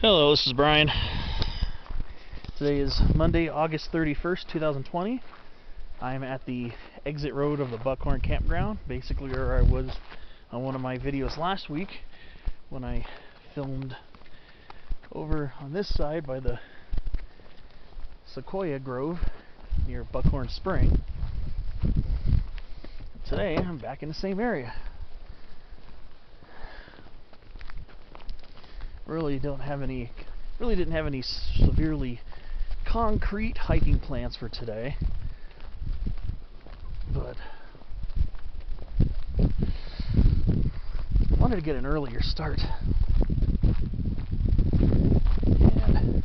Hello, this is Brian. Today is Monday, August 31st, 2020. I'm at the exit road of the Buckhorn Campground, basically where I was on one of my videos last week when I filmed over on this side by the Sequoia Grove near Buckhorn Spring. Today I'm back in the same area. Really didn't have any severely concrete hiking plans for today, but I wanted to get an earlier start, and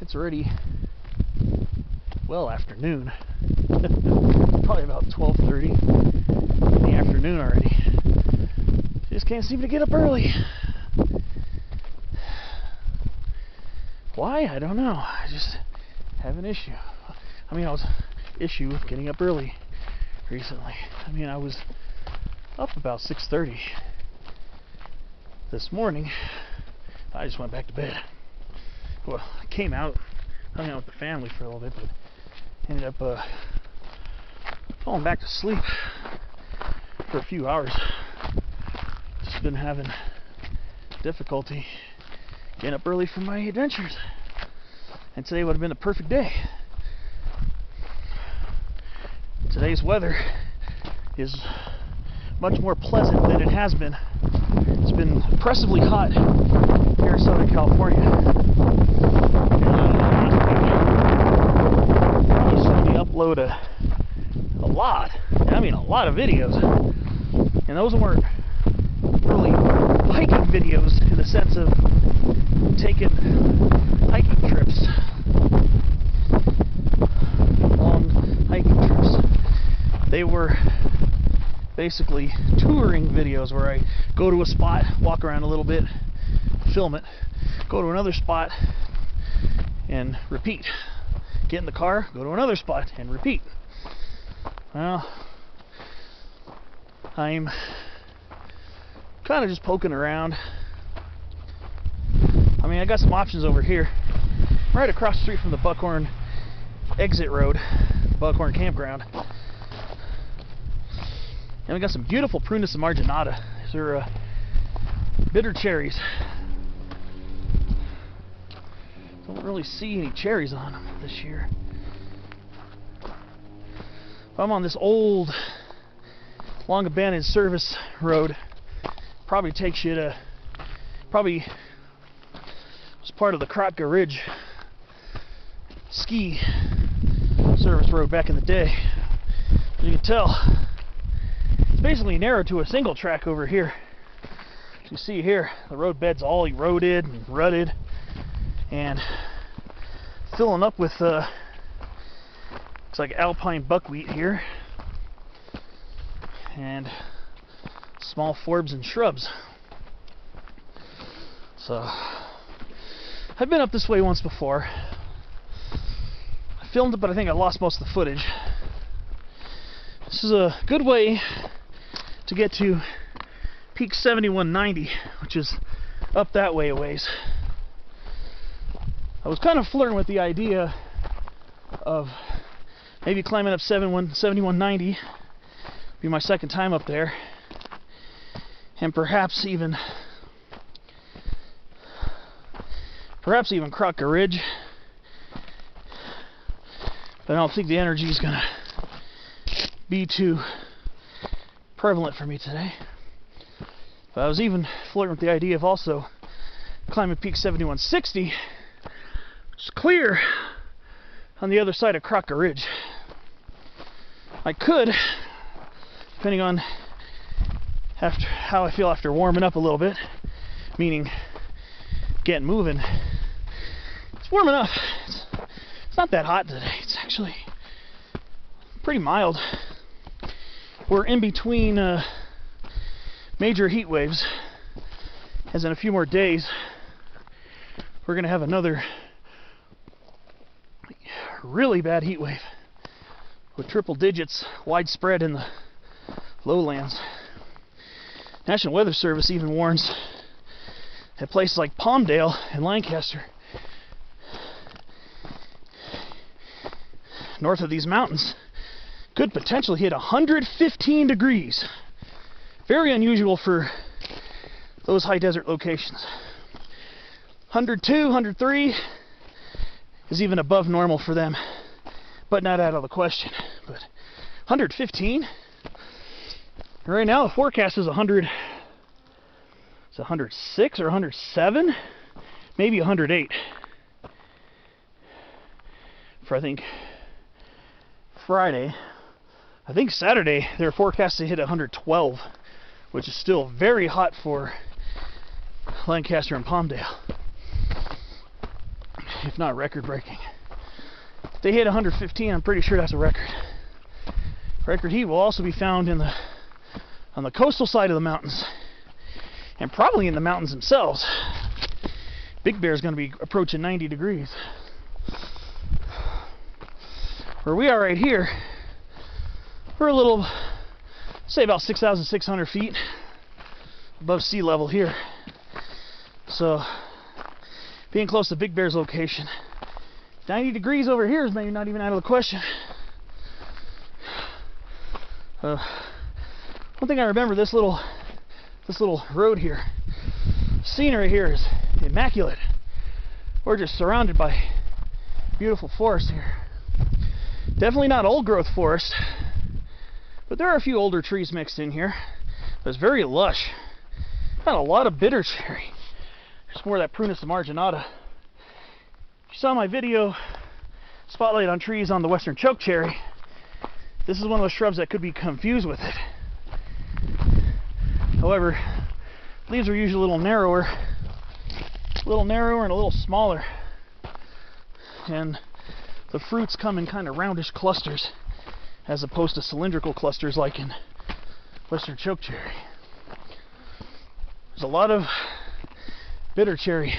it's already well afternoon. Probably about 12:30 in the afternoon already. Just can't seem to get up early. Why? I don't know. I just have an issue. I was issue with getting up early recently. I was up about 6:30 this morning. I just went back to bed. Well, I came out, hung out with the family for a little bit, but ended up falling back to sleep for a few hours. Just been having difficulty getting up early for my adventures, and today would have been the perfect day. Today's weather is much more pleasant than it has been. It's been oppressively hot here in Southern California. You saw me upload a lot of videos, and those weren't really hiking videos in the sense of taking hiking trips, long hiking trips. They were basically touring videos where I go to a spot, walk around a little bit, film it, go to another spot and repeat. Get in the car, go to another spot and repeat. Well, I'm kind of just poking around. I got some options over here, right across the street from the Buckhorn exit road, Buckhorn Campground. And we got some beautiful Prunus marginata. These are bitter cherries. Don't really see any cherries on them this year. I'm on this old, long abandoned service road. Probably takes you to, was part of the Kratka Ridge ski service road back in the day. As you can tell, it's basically narrowed to a single track over here. As you see here, the road bed's all eroded and rutted and filling up with looks like alpine buckwheat here and small forbs and shrubs. So I've been up this way once before. I filmed it, but I think I lost most of the footage. This is a good way to get to Peak 7190, which is up that way a ways. I was kind of flirting with the idea of maybe climbing up 7190, be my second time up there, and perhaps even Kratka Ridge, but I don't think the energy is gonna be too prevalent for me today. But I was even flirting with the idea of also climbing Peak 7160, which is clear on the other side of Kratka Ridge. I could, depending on how I feel after warming up a little bit, meaning getting moving. It's warm enough. It's not that hot today. It's actually pretty mild. We're in between major heat waves, as in a few more days we're going to have another really bad heat wave with triple digits widespread in the lowlands. National Weather Service even warns at places like Palmdale and Lancaster, north of these mountains, could potentially hit 115 degrees. Very unusual for those high desert locations. 102, 103 is even above normal for them, but not out of the question. But 115? Right now the forecast is 100. It's 106 or 107, maybe 108 for, I think, Friday. I think Saturday they're forecast to hit 112, which is still very hot for Lancaster and Palmdale, if not record-breaking. If they hit 115, I'm pretty sure that's a record. Record heat will also be found on the coastal side of the mountains, and probably in the mountains themselves. Big Bear is going to be approaching 90 degrees. Where we are right here, we're a little, say about 6,600 feet above sea level here. So, being close to Big Bear's location, 90 degrees over here is maybe not even out of the question. One thing I remember, this little road here, scenery here is immaculate. We're just surrounded by beautiful forest here. Definitely not old growth forest, but there are a few older trees mixed in here. It's very lush. Got a lot of bitter cherry. There's more of that Prunus marginata. If you saw my video spotlight on trees on the western chokecherry, this is one of those shrubs that could be confused with it. However, leaves are usually a little narrower and a little smaller, and the fruits come in kind of roundish clusters as opposed to cylindrical clusters like in western chokecherry. There's a lot of bitter cherry.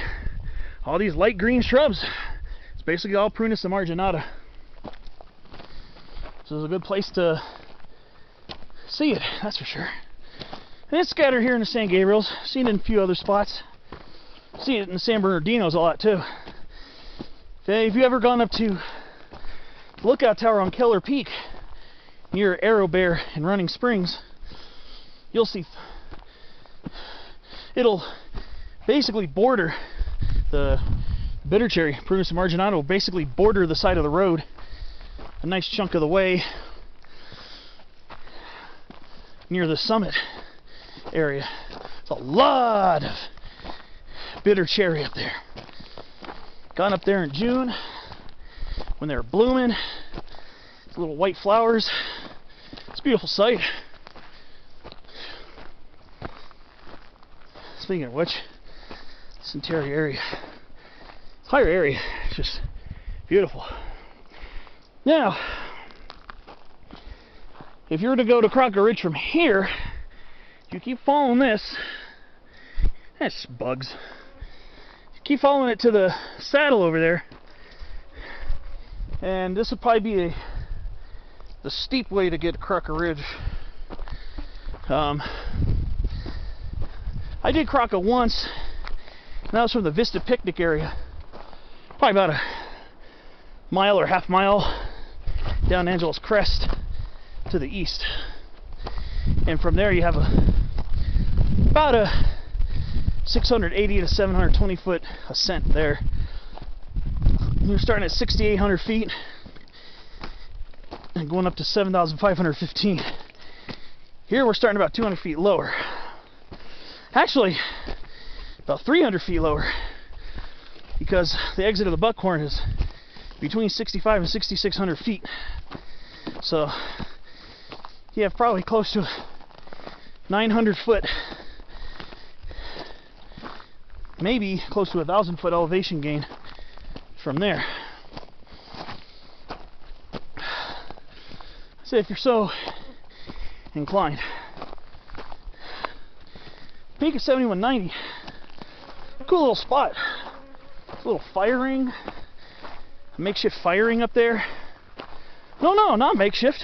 All these light green shrubs, it's basically all Prunus marginata. So it's a good place to see it, that's for sure. And it's scattered here in the San Gabriels. Seen it in a few other spots. See it in the San Bernardinos a lot too. Okay, if you ever gone up to the lookout tower on Keller Peak near Arrow Bear and Running Springs, you'll see it'll basically border the bitter cherry, Prunus marginata, will basically border the side of the road a nice chunk of the way near the summit area. There's a lot of bitter cherry up there. Gone up there in June when they were blooming. Little white flowers. It's a beautiful sight. Speaking of which, this interior area, this higher area, it's just beautiful. Now, if you were to go to Kratka Ridge from here, you keep following this, that's bugs. You keep following it to the saddle over there, and this would probably be the steep way to get to Kratka Ridge. I did Kratka once, and that was from the Vista Picnic area, probably about a mile or half mile down Angeles Crest to the east, and from there you have about a 680 to 720 foot ascent there. You're starting at 6,800 feet and going up to 7,515. Here we're starting about 200 feet lower. Actually, about 300 feet lower, because the exit of the Buckhorn is between 65 and 6,600 feet. So you have probably close to 900 foot, maybe close to 1,000 foot elevation gain from there. So if you're so inclined, peak of 7190, cool little spot. A little fire ring, a makeshift fire ring up there. No, not makeshift.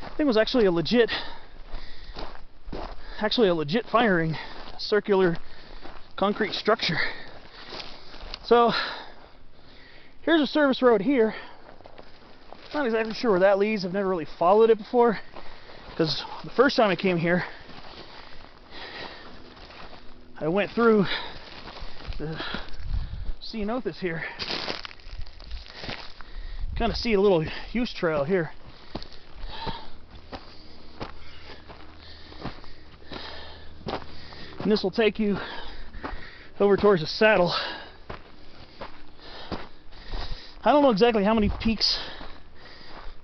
I think it was actually a legit fire ring, a circular concrete structure. So here's a service road here. Not exactly sure where that leads. I've never really followed it before, because the first time I came here, I went through the ceanothus here. Kind of see a little use trail here. And this will take you over towards the saddle. I don't know exactly how many peaks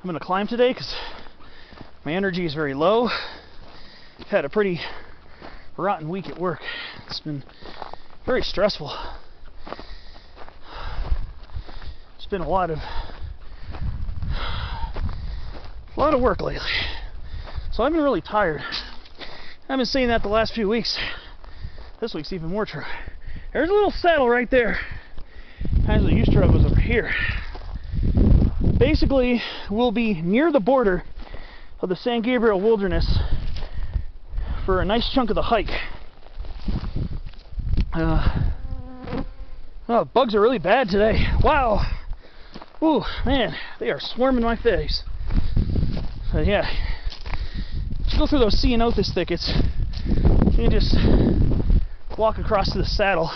I'm going to climb today, because my energy is very low. I've had a pretty rotten week at work. It's been very stressful. It's been a lot of work lately. So I've been really tired. I've been saying that the last few weeks. This week's even more true. There's a little saddle right there. Actually, the use trail goes over here. Basically, we'll be near the border of the San Gabriel Wilderness for a nice chunk of the hike. Oh, bugs are really bad today. Wow. Ooh, man, they are swarming my face. But yeah, just go through those ceanothus thickets. You can just walk across to the saddle.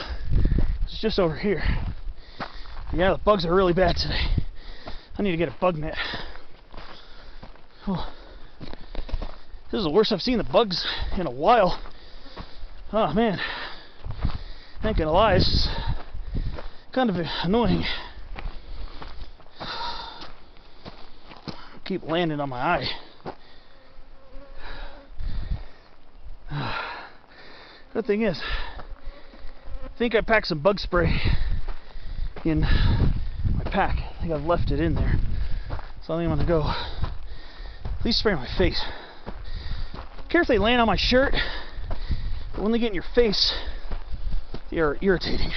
It's just over here. Yeah, the bugs are really bad today. I need to get a bug net. Oh. This is the worst I've seen the bugs in a while. Oh man, I ain't gonna lie, it's kind of annoying. Keep landing on my eye. Good thing is, I think I packed some bug spray in my pack. I think I've left it in there. So I think I'm gonna go at least spray my face. Care if they land on my shirt, but when they get in your face, they are irritating.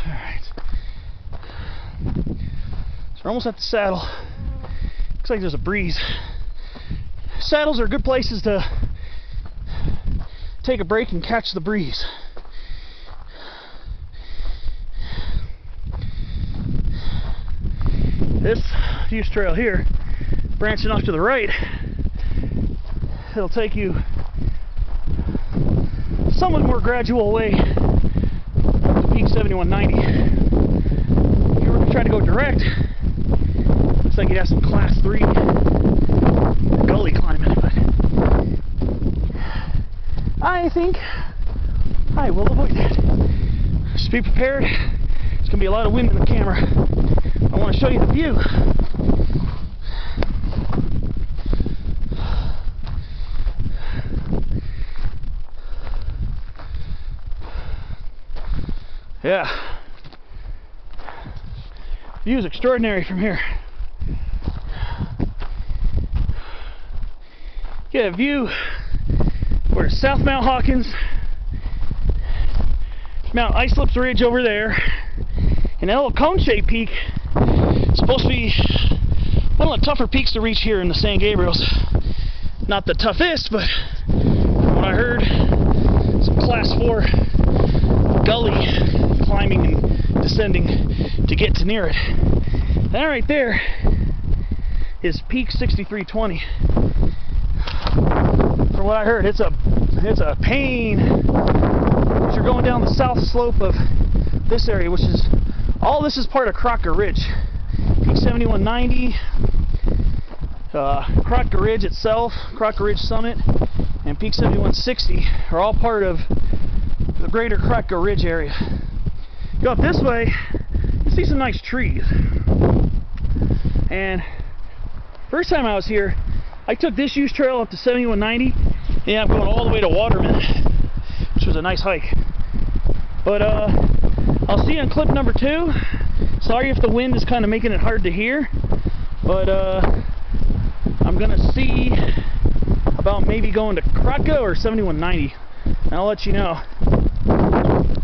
Alright. So we're almost at the saddle. Looks like there's a breeze. Saddles are good places to take a break and catch the breeze. This use trail here, branching off to the right, it'll take you somewhat more gradual way to Peak 7190. If you were to try to go direct, looks like you'd have some class 3 gully climbing, but I think I will avoid that. Just be prepared. There's going to be a lot of wind in the camera. I want to show you the view. Yeah. View is extraordinary from here. Get a view where South Mount Hawkins, Mount Islips Ridge over there, and that little cone-shaped peak is supposed to be one of the tougher peaks to reach here in the San Gabriels. Not the toughest, but from what I heard, some class 4 gully climbing and descending to get to near it. That right there is Peak 6320. From what I heard, it's a pain if you're going down the south slope of this area, which is all this is part of Kratka Ridge. Peak 7190, Kratka Ridge itself, Kratka Ridge Summit, and Peak 7160 are all part of the greater Kratka Ridge area. Go up this way, you see some nice trees. And first time I was here, I took this use trail up to 7190, and I'm going all the way to Waterman, which was a nice hike. But I'll see you in clip number 2. Sorry if the wind is kind of making it hard to hear, but I'm gonna see about maybe going to Kratka or 7190, and I'll let you know.